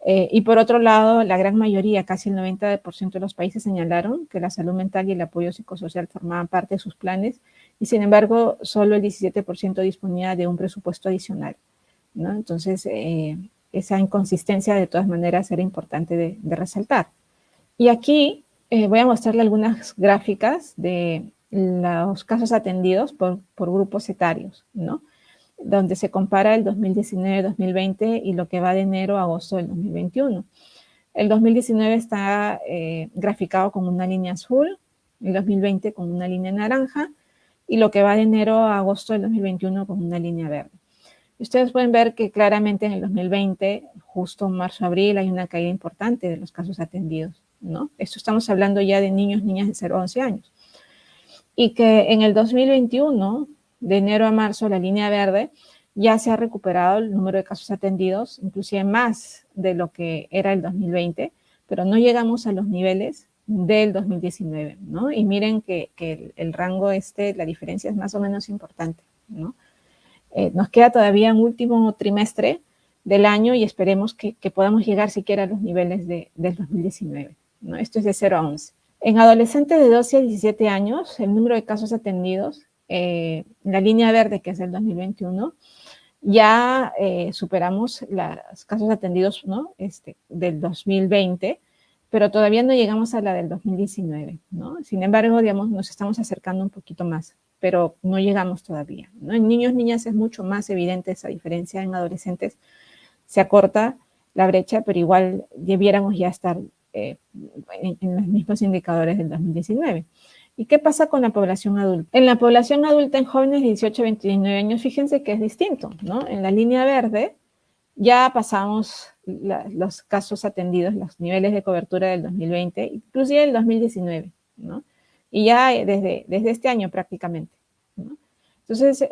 Y por otro lado, la gran mayoría, casi el 90% de los países señalaron que la salud mental y el apoyo psicosocial formaban parte de sus planes y sin embargo solo el 17% disponía de un presupuesto adicional, ¿no? Entonces, esa inconsistencia de todas maneras era importante de resaltar. Y aquí voy a mostrarle algunas gráficas de los casos atendidos por grupos etarios, ¿no? Donde se compara el 2019-2020 y lo que va de enero a agosto del 2021. El 2019 está graficado con una línea azul, el 2020 con una línea naranja y lo que va de enero a agosto del 2021 con una línea verde. Ustedes pueden ver que claramente en el 2020, justo en marzo-abril, hay una caída importante de los casos atendidos, ¿no? Esto estamos hablando ya de niños, niñas de 0 a 11 años. Y que en el 2021, de enero a marzo, la línea verde, ya se ha recuperado el número de casos atendidos, inclusive más de lo que era el 2020, pero no llegamos a los niveles del 2019, ¿no? Y miren que el rango la diferencia es más o menos importante, ¿no? Nos queda todavía un último trimestre del año y esperemos que podamos llegar siquiera a los niveles del 2019, ¿no? Esto es de 0 a 11. En adolescentes de 12 a 17 años, el número de casos atendidos, la línea verde, que es el 2021, ya superamos los casos atendidos, ¿no? Del 2020, pero todavía no llegamos a la del 2019, ¿no? Sin embargo, digamos, nos estamos acercando un poquito más, pero no llegamos todavía, ¿no? En niños, niñas es mucho más evidente esa diferencia, en adolescentes se acorta la brecha, pero igual debiéramos ya estar en los mismos indicadores del 2019. ¿Y qué pasa con la población adulta? En la población adulta, en jóvenes de 18 a 29 años, fíjense que es distinto, ¿no? En la línea verde ya pasamos los casos atendidos, los niveles de cobertura del 2020, inclusive del 2019, ¿no? Y ya desde este año prácticamente, ¿no? Entonces,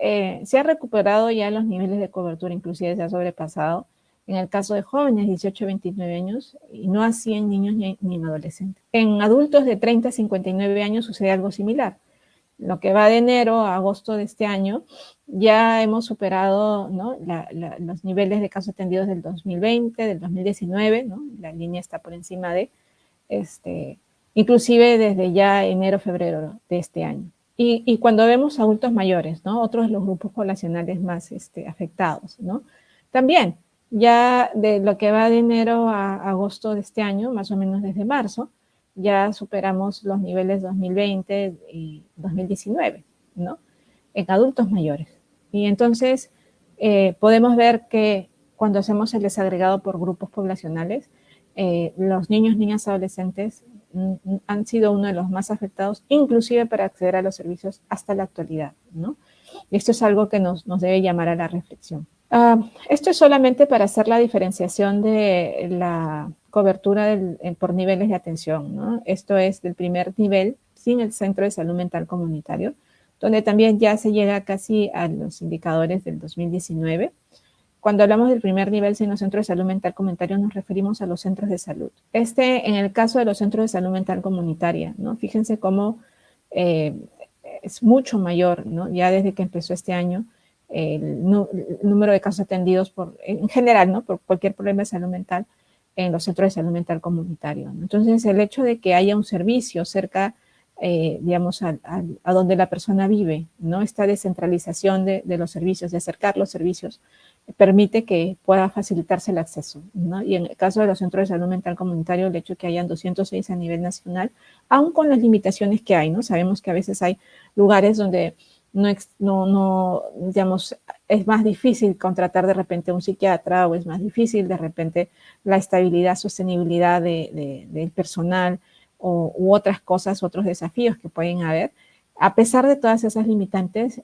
se ha recuperado ya los niveles de cobertura, inclusive se ha sobrepasado en el caso de jóvenes 18 a 29 años y no así en niños ni en adolescentes. En adultos de 30 a 59 años sucede algo similar. Lo que va de enero a agosto de este año, ya hemos superado, ¿no? los niveles de casos atendidos del 2020, del 2019, ¿no? La línea está por encima de, inclusive desde ya enero, febrero de este año. Y cuando vemos adultos mayores, ¿no? Otros de los grupos poblacionales más afectados, ¿no? También, ya de lo que va de enero a agosto de este año, más o menos desde marzo, ya superamos los niveles 2020 y 2019, ¿no? En adultos mayores. Y entonces podemos ver que cuando hacemos el desagregado por grupos poblacionales, los niños, niñas, adolescentes han sido uno de los más afectados, inclusive para acceder a los servicios hasta la actualidad, ¿no? Y esto es algo que nos debe llamar a la reflexión. Esto es solamente para hacer la diferenciación de la cobertura por niveles de atención, ¿no? Esto es del primer nivel sin el centro de salud mental comunitario, donde también ya se llega casi a los indicadores del 2019. Cuando hablamos del primer nivel sin los centros de salud mental comunitario nos referimos a los centros de salud. En el caso de los centros de salud mental comunitaria, ¿no? Fíjense cómo es mucho mayor, ¿no? Ya desde que empezó este año, el número de casos atendidos en general, ¿no? Por cualquier problema de salud mental en los centros de salud mental comunitario, ¿no? Entonces, el hecho de que haya un servicio cerca, digamos, a donde la persona vive, ¿no? Esta descentralización de los servicios, de acercar los servicios, permite que pueda facilitarse el acceso, ¿no? Y en el caso de los centros de salud mental comunitario, el hecho de que hayan 206 a nivel nacional, aún con las limitaciones que hay, ¿no? Sabemos que a veces hay lugares donde no, digamos, es más difícil contratar de repente un psiquiatra o es más difícil de repente la estabilidad, sostenibilidad del personal u otras cosas, otros desafíos que pueden haber. A pesar de todas esas limitantes,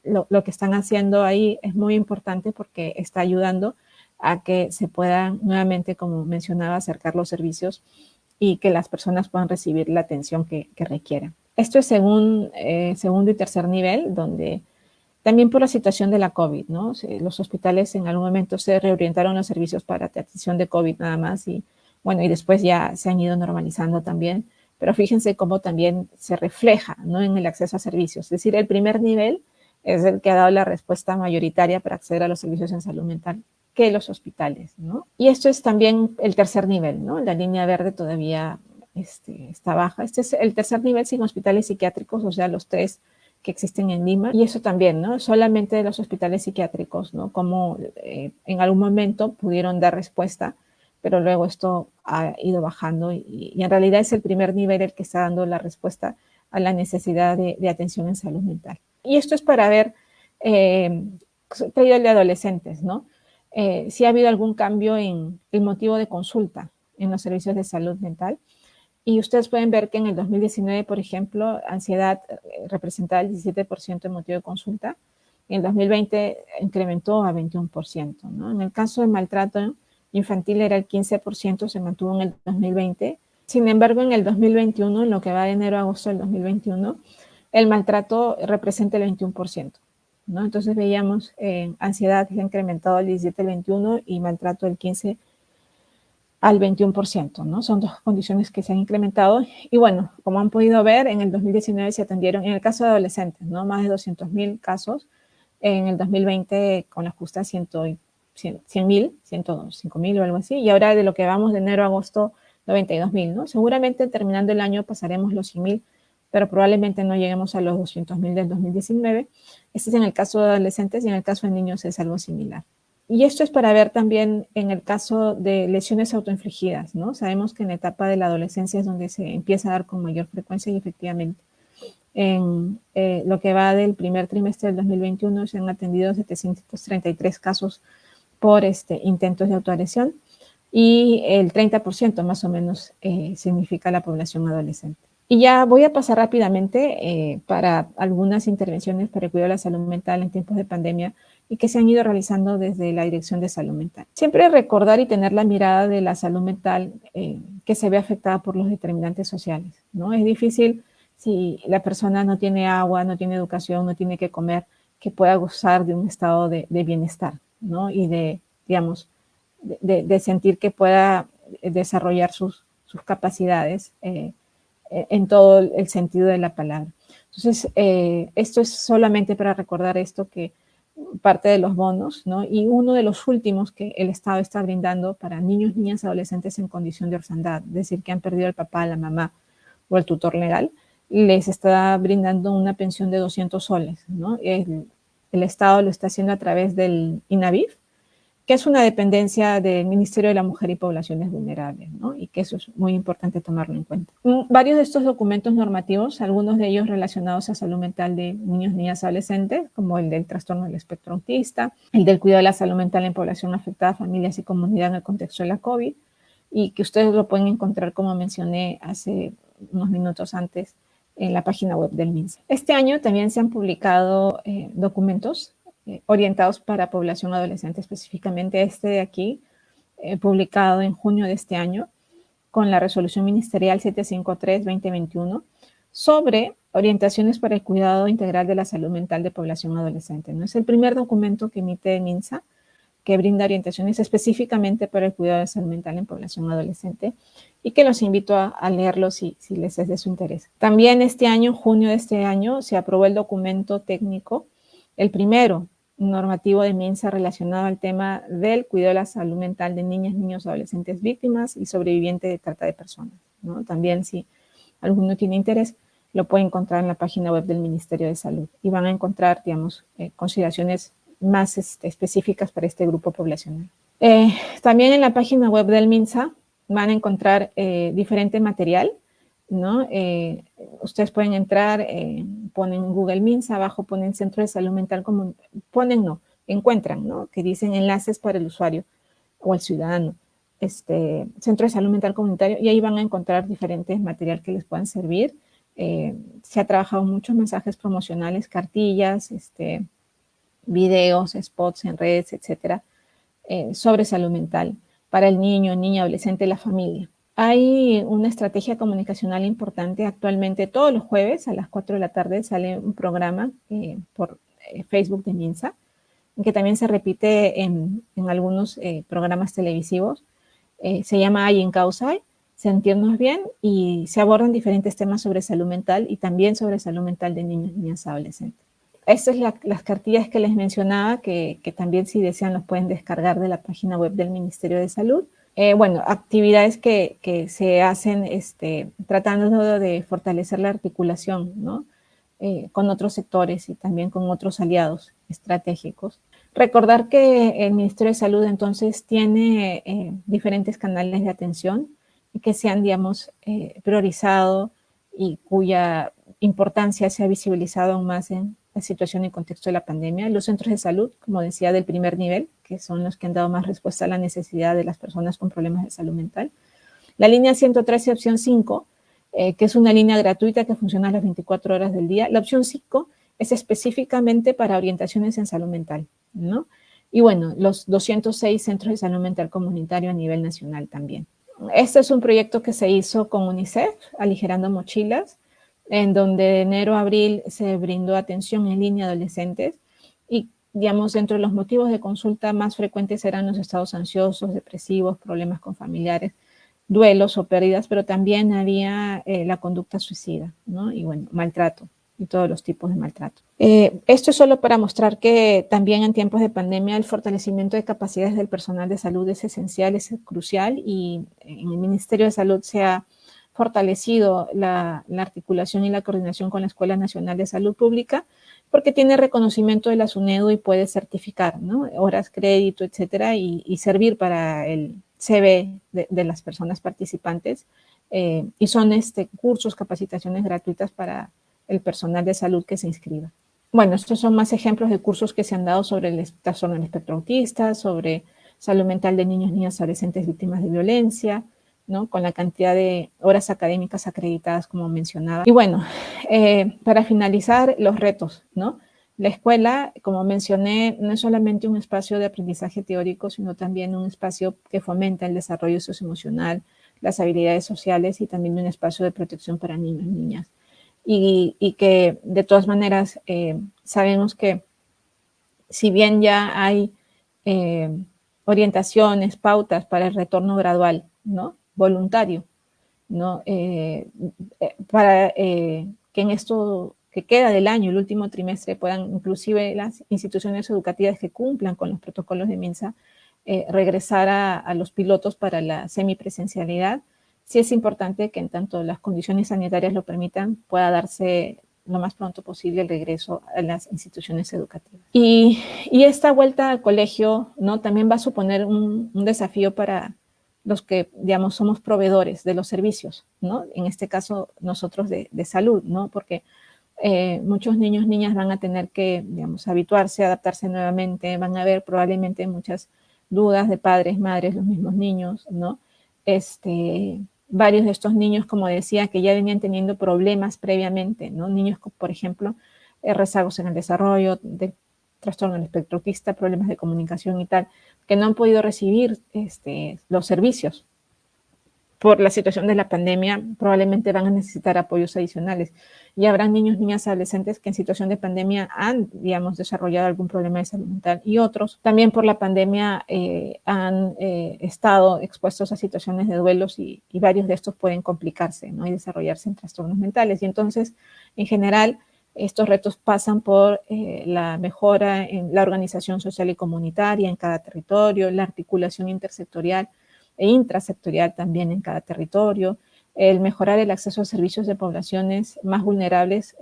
lo que están haciendo ahí es muy importante porque está ayudando a que se puedan nuevamente, como mencionaba, acercar los servicios y que las personas puedan recibir la atención que requieran. Esto es según segundo y tercer nivel, donde también por la situación de la COVID, ¿no? Los hospitales en algún momento se reorientaron los servicios para atención de COVID nada más y bueno, y después ya se han ido normalizando también, pero fíjense cómo también se refleja, ¿no? En el acceso a servicios. Es decir, el primer nivel es el que ha dado la respuesta mayoritaria para acceder a los servicios en salud mental que los hospitales, ¿no? Y esto es también el tercer nivel, ¿no? La línea verde todavía está baja. Este es el tercer nivel sin hospitales psiquiátricos, o sea, los 3 que existen en Lima. Y eso también, ¿no? Solamente de los hospitales psiquiátricos, ¿no? Como en algún momento pudieron dar respuesta, pero luego esto ha ido bajando y en realidad es el primer nivel el que está dando la respuesta a la necesidad de atención en salud mental. Y esto es para ver, traído el de adolescentes, ¿no? Si ha habido algún cambio en el motivo de consulta en los servicios de salud mental. Y ustedes pueden ver que en el 2019, por ejemplo, ansiedad representaba el 17% de motivo de consulta. En el 2020 incrementó a 21%, ¿no? En el caso de maltrato infantil era el 15%, se mantuvo en el 2020. Sin embargo, en el 2021, en lo que va de enero a agosto del 2021, el maltrato representa el 21%, ¿no? Entonces veíamos ansiedad se ha incrementado al 17 al 21 y maltrato del 15 al 21%, ¿no? Son dos condiciones que se han incrementado. Y bueno, como han podido ver, en el 2019 se atendieron, en el caso de adolescentes, ¿no? Más de 200.000 casos. En el 2020, con la justa 100.000, 105.000 o algo así. Y ahora de lo que vamos de enero a agosto, 92.000, ¿no? Seguramente terminando el año pasaremos los 100.000, pero probablemente no lleguemos a los 200.000 del 2019. Este es en el caso de adolescentes y en el caso de niños es algo similar. Y esto es para ver también en el caso de lesiones autoinfligidas, ¿no? Sabemos que en la etapa de la adolescencia es donde se empieza a dar con mayor frecuencia y efectivamente en lo que va del primer trimestre del 2021 se han atendido 733 casos por intentos de autoagresión y el 30% más o menos significa la población adolescente. Y ya voy a pasar rápidamente para algunas intervenciones para el cuidado de la salud mental en tiempos de pandemia y que se han ido realizando desde la Dirección de Salud Mental. Siempre recordar y tener la mirada de la salud mental que se ve afectada por los determinantes sociales, ¿no? Es difícil si la persona no tiene agua, no tiene educación, no tiene que comer, que pueda gozar de un estado de bienestar, ¿no? Y de, digamos, de sentir que pueda desarrollar sus capacidades en todo el sentido de la palabra. Entonces, esto es solamente para recordar esto que parte de los bonos, ¿no? Y uno de los últimos que el Estado está brindando para niños, niñas, adolescentes en condición de orfandad, es decir, que han perdido al papá, la mamá o el tutor legal, les está brindando una pensión de 200 soles, ¿no? El Estado lo está haciendo a través del INAVIF, que es una dependencia del Ministerio de la Mujer y Poblaciones Vulnerables, ¿no? Y que eso es muy importante tomarlo en cuenta. Varios de estos documentos normativos, algunos de ellos relacionados a salud mental de niños, niñas, adolescentes, como el del trastorno del espectro autista, el del cuidado de la salud mental en población afectada, familias y comunidad en el contexto de la COVID, y que ustedes lo pueden encontrar, como mencioné hace unos minutos antes, en la página web del MINSA. Este año también se han publicado documentos orientados para población adolescente, específicamente este de aquí, publicado en junio de este año, con la resolución ministerial 753-2021, sobre orientaciones para el cuidado integral de la salud mental de población adolescente. ¿No? Es el primer documento que emite MINSA, que brinda orientaciones específicamente para el cuidado de salud mental en población adolescente y que los invito a leerlo si les es de su interés. También este año, en junio de este año, se aprobó el documento técnico, el primero normativo de MINSA relacionado al tema del cuidado de la salud mental de niñas, niños, adolescentes víctimas y sobrevivientes de trata de personas, ¿no? También si alguno tiene interés, lo puede encontrar en la página web del Ministerio de Salud y van a encontrar, digamos, consideraciones más específicas para este grupo poblacional. También en la página web del MINSA van a encontrar diferente material, ¿no? Ustedes pueden entrar, ponen Google MINSA, abajo ponen Centro de Salud Mental, encuentran, ¿no? Que dicen enlaces para el usuario o el ciudadano, Centro de Salud Mental Comunitario, y ahí van a encontrar diferentes material que les puedan servir. Se ha trabajado muchos mensajes promocionales, cartillas, videos, spots en redes, etcétera, sobre salud mental para el niño, niña, adolescente, la familia. Hay una estrategia comunicacional importante actualmente. Todos los jueves a las 4 de la tarde sale un programa por Facebook de MINSA, que también se repite en algunos programas televisivos. Se llama Hay en Causa, Sentirnos Bien, y se abordan diferentes temas sobre salud mental y también sobre salud mental de niños, niñas, adolescentes. Estas son las cartillas que les mencionaba, que también, si desean, los pueden descargar de la página web del Ministerio de Salud. Bueno, actividades que se hacen tratando de fortalecer la articulación, ¿no? Con otros sectores y también con otros aliados estratégicos. Recordar que el Ministerio de Salud entonces tiene diferentes canales de atención que se han, digamos, priorizado y cuya importancia se ha visibilizado aún más en la situación y contexto de la pandemia. Los centros de salud, como decía, del primer nivel, que son los que han dado más respuesta a la necesidad de las personas con problemas de salud mental. La línea 113, opción 5, que es una línea gratuita que funciona a las 24 horas del día. La opción 5 es específicamente para orientaciones en salud mental, ¿no? Y bueno, los 206 centros de salud mental comunitario a nivel nacional también. Este es un proyecto que se hizo con UNICEF, Aligerando Mochilas, en donde de enero a abril se brindó atención en línea a adolescentes y, digamos, dentro de los motivos de consulta más frecuentes eran los estados ansiosos, depresivos, problemas con familiares, duelos o pérdidas, pero también había la conducta suicida, ¿no? Y bueno, maltrato y todos los tipos de maltrato. Esto es solo para mostrar que también en tiempos de pandemia el fortalecimiento de capacidades del personal de salud es esencial, es crucial, y en el Ministerio de Salud se ha fortalecido la articulación y la coordinación con la Escuela Nacional de Salud Pública, porque tiene reconocimiento de la SUNEDU y puede certificar, ¿no? Horas crédito, etcétera, y servir para el CV de las personas participantes, y son cursos, capacitaciones gratuitas para el personal de salud que se inscriba. Bueno, estos son más ejemplos de cursos que se han dado sobre el trastorno del espectro autista, sobre salud mental de niños, niñas, adolescentes víctimas de violencia, ¿no? Con la cantidad de horas académicas acreditadas, como mencionaba. Y bueno, para finalizar, los retos, ¿no? La escuela, como mencioné, no es solamente un espacio de aprendizaje teórico, sino también un espacio que fomenta el desarrollo socioemocional, las habilidades sociales, y también un espacio de protección para niños y niñas. Y que, de todas maneras, sabemos que si bien ya hay orientaciones, pautas para el retorno gradual, ¿no? Voluntario, ¿no? Para que en esto que queda del año, el último trimestre, puedan inclusive las instituciones educativas que cumplan con los protocolos de MINSA regresar a los pilotos para la semipresencialidad. Sí es importante que, en tanto las condiciones sanitarias lo permitan, pueda darse lo más pronto posible el regreso a las instituciones educativas. Y esta vuelta al colegio, ¿no? También va a suponer un desafío para los que, digamos, somos proveedores de los servicios, ¿no? En este caso, nosotros de salud, ¿no? Porque muchos niños, niñas van a tener que, digamos, habituarse, adaptarse nuevamente, van a haber probablemente muchas dudas de padres, madres, los mismos niños, ¿no? Varios de estos niños, como decía, que ya venían teniendo problemas previamente, ¿no? Niños, por ejemplo, rezagos en el desarrollo, del trastorno del espectro autista, problemas de comunicación y tal, que no han podido recibir los servicios por la situación de la pandemia, probablemente van a necesitar apoyos adicionales. Y habrá niños, niñas, adolescentes que en situación de pandemia han, digamos, desarrollado algún problema de salud mental, y otros también por la pandemia han estado expuestos a situaciones de duelos, y varios de estos pueden complicarse, ¿no? Y desarrollarse en trastornos mentales. Y entonces, en general, estos retos pasan por la mejora en la organización social y comunitaria en cada territorio, la articulación intersectorial e intrasectorial también en cada territorio, el mejorar el acceso a servicios de poblaciones más vulnerables,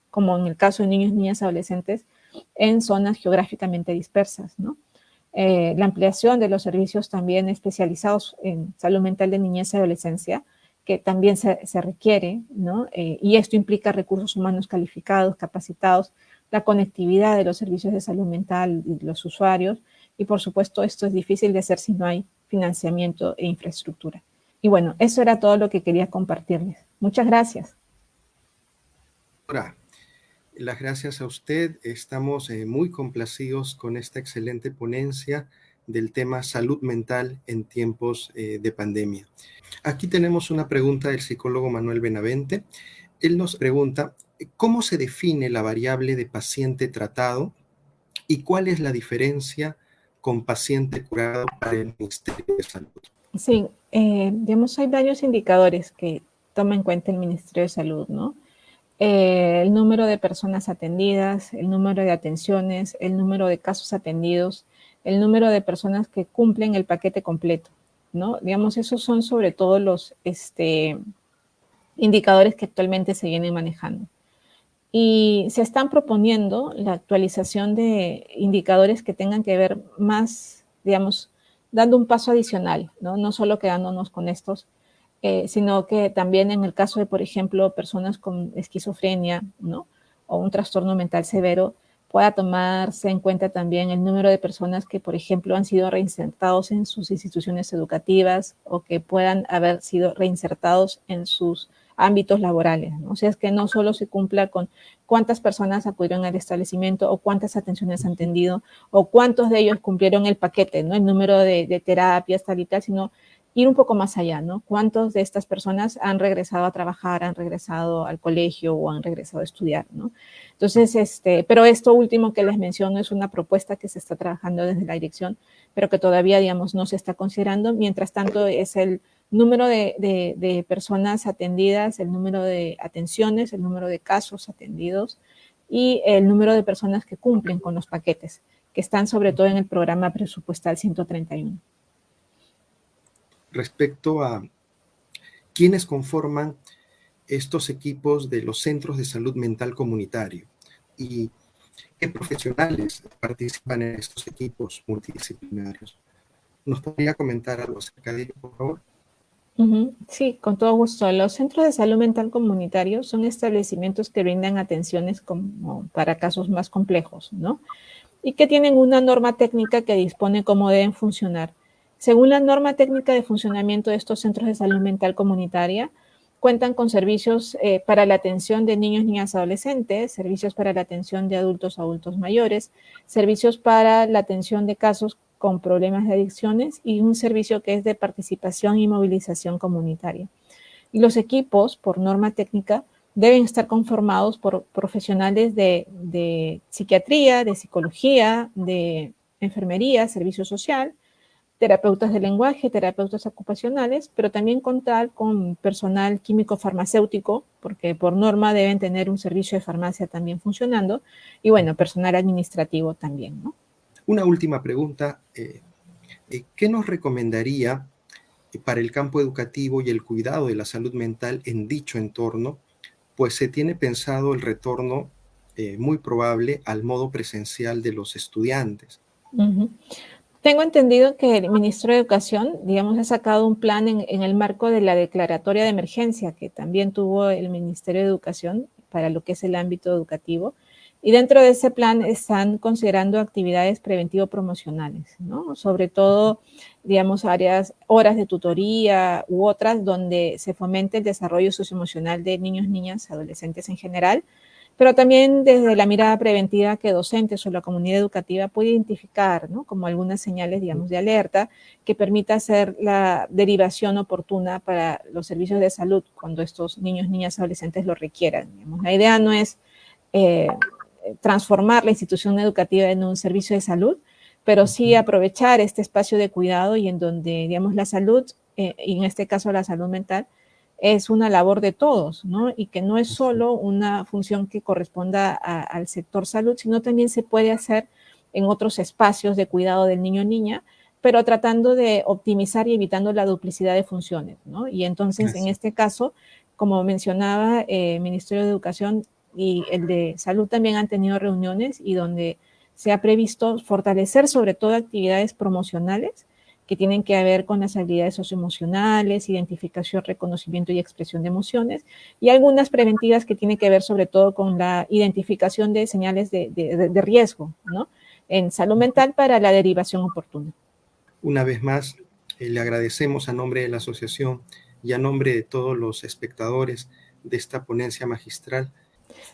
como en el caso de niños, niñas, adolescentes, en zonas geográficamente dispersas, ¿no? La ampliación de los servicios también especializados en salud mental de niñez y adolescencia, que también se requiere, ¿no? Y esto implica recursos humanos calificados, capacitados, la conectividad de los servicios de salud mental y los usuarios, y por supuesto esto es difícil de hacer si no hay financiamiento e infraestructura. Y bueno, eso era todo lo que quería compartirles. Muchas gracias. Ahora, las gracias a usted. Estamos muy complacidos con esta excelente ponencia del tema salud mental en tiempos de pandemia. Aquí tenemos una pregunta del psicólogo Manuel Benavente. Él nos pregunta, ¿cómo se define la variable de paciente tratado y cuál es la diferencia con paciente curado para el Ministerio de Salud? Sí, digamos, hay varios indicadores que toma en cuenta el Ministerio de Salud, ¿no? El número de personas atendidas, el número de atenciones, el número de casos atendidos, el número de personas que cumplen el paquete completo, ¿no? Digamos, esos son sobre todo los indicadores que actualmente se vienen manejando. Y se están proponiendo la actualización de indicadores que tengan que ver más, digamos, dando un paso adicional, ¿no? No solo quedándonos con estos, sino que también en el caso de, por ejemplo, personas con esquizofrenia, ¿no? O un trastorno mental severo, pueda tomarse en cuenta también el número de personas que, por ejemplo, han sido reinsertados en sus instituciones educativas o que puedan haber sido reinsertados en sus ámbitos laborales, ¿no? O sea, es que no solo se cumpla con cuántas personas acudieron al establecimiento o cuántas atenciones han atendido o cuántos de ellos cumplieron el paquete, ¿no? El número de terapias, tal y tal, sino ir un poco más allá, ¿no? ¿Cuántos de estas personas han regresado a trabajar, han regresado al colegio o han regresado a estudiar, ¿no? Entonces, pero esto último que les menciono es una propuesta que se está trabajando desde la dirección, pero que todavía, digamos, no se está considerando. Mientras tanto, es el número de personas atendidas, el número de atenciones, el número de casos atendidos y el número de personas que cumplen con los paquetes, que están sobre todo en el programa presupuestal 131. Respecto a quiénes conforman estos equipos de los centros de salud mental comunitario y qué profesionales participan en estos equipos multidisciplinarios. ¿Nos podría comentar algo acerca de ello, por favor? Sí, con todo gusto. Los centros de salud mental comunitarios son establecimientos que brindan atenciones como para casos más complejos, ¿no? Y que tienen una norma técnica que dispone cómo deben funcionar. Según la norma técnica de funcionamiento de estos centros de salud mental comunitaria, cuentan con servicios para la atención de niños, niñas, adolescentes, servicios para la atención de adultos, adultos mayores, servicios para la atención de casos con problemas de adicciones y un servicio que es de participación y movilización comunitaria. Y los equipos, por norma técnica, deben estar conformados por profesionales de psiquiatría, de psicología, de enfermería, servicio social, terapeutas de lenguaje, terapeutas ocupacionales, pero también contar con personal químico farmacéutico, porque por norma deben tener un servicio de farmacia también funcionando, y bueno, personal administrativo también, ¿no? Una última pregunta. ¿Qué nos recomendaría para el campo educativo y el cuidado de la salud mental en dicho entorno? Pues se tiene pensado el retorno muy probable al modo presencial de los estudiantes. Tengo entendido que el Ministro de Educación, digamos, ha sacado un plan en el marco de la declaratoria de emergencia que también tuvo el Ministerio de Educación para lo que es el ámbito educativo. Y dentro de ese plan están considerando actividades preventivo-promocionales, ¿no? Sobre todo, digamos, horas de tutoría u otras donde se fomente el desarrollo socioemocional de niños, niñas, adolescentes en general, pero también desde la mirada preventiva que docentes o la comunidad educativa puede identificar, ¿no? Como algunas señales, digamos, de alerta que permita hacer la derivación oportuna para los servicios de salud cuando estos niños, niñas, adolescentes lo requieran. Digamos. La idea no es transformar la institución educativa en un servicio de salud, pero sí aprovechar este espacio de cuidado y en donde, digamos, la salud, y en este caso la salud mental, es una labor de todos, ¿no? Y que no es solo una función que corresponda al sector salud, sino también se puede hacer en otros espacios de cuidado del niño o niña, pero tratando de optimizar y evitando la duplicidad de funciones, ¿no? Y entonces, en este caso, como mencionaba el Ministerio de Educación y el de Salud también han tenido reuniones y donde se ha previsto fortalecer sobre todo actividades promocionales que tienen que ver con las habilidades socioemocionales, identificación, reconocimiento y expresión de emociones, y algunas preventivas que tienen que ver sobre todo con la identificación de señales de riesgo, ¿no? En salud mental para la derivación oportuna. Una vez más, le agradecemos a nombre de la asociación y a nombre de todos los espectadores de esta ponencia magistral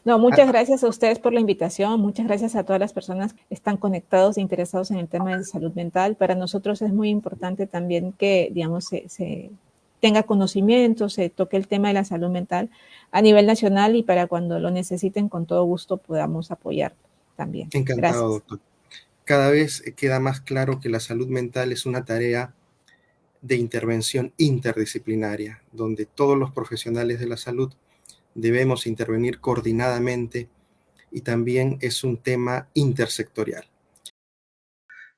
No, muchas gracias a ustedes por la invitación, muchas gracias a todas las personas que están conectados e interesados en el tema de salud mental. Para nosotros es muy importante también que, digamos, se tenga conocimiento, se toque el tema de la salud mental a nivel nacional y para cuando lo necesiten, con todo gusto podamos apoyar también. Encantado, Gracias. doctor. Cada vez queda más claro que la salud mental es una tarea de intervención interdisciplinaria, donde todos los profesionales de la salud debemos intervenir coordinadamente y también es un tema intersectorial.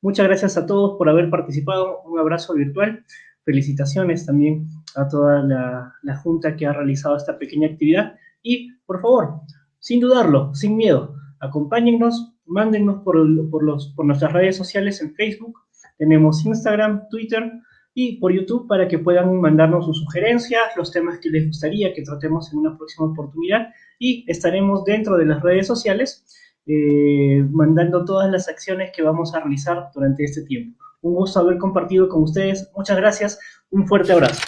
Muchas gracias a todos por haber participado. Un abrazo virtual. Felicitaciones también a toda la Junta que ha realizado esta pequeña actividad. Y, por favor, sin dudarlo, sin miedo, acompáñennos, mándennos por nuestras redes sociales en Facebook. Tenemos Instagram, Twitter y por YouTube para que puedan mandarnos sus sugerencias, los temas que les gustaría que tratemos en una próxima oportunidad. Y estaremos dentro de las redes sociales mandando todas las acciones que vamos a realizar durante este tiempo. Un gusto haber compartido con ustedes. Muchas gracias. Un fuerte abrazo.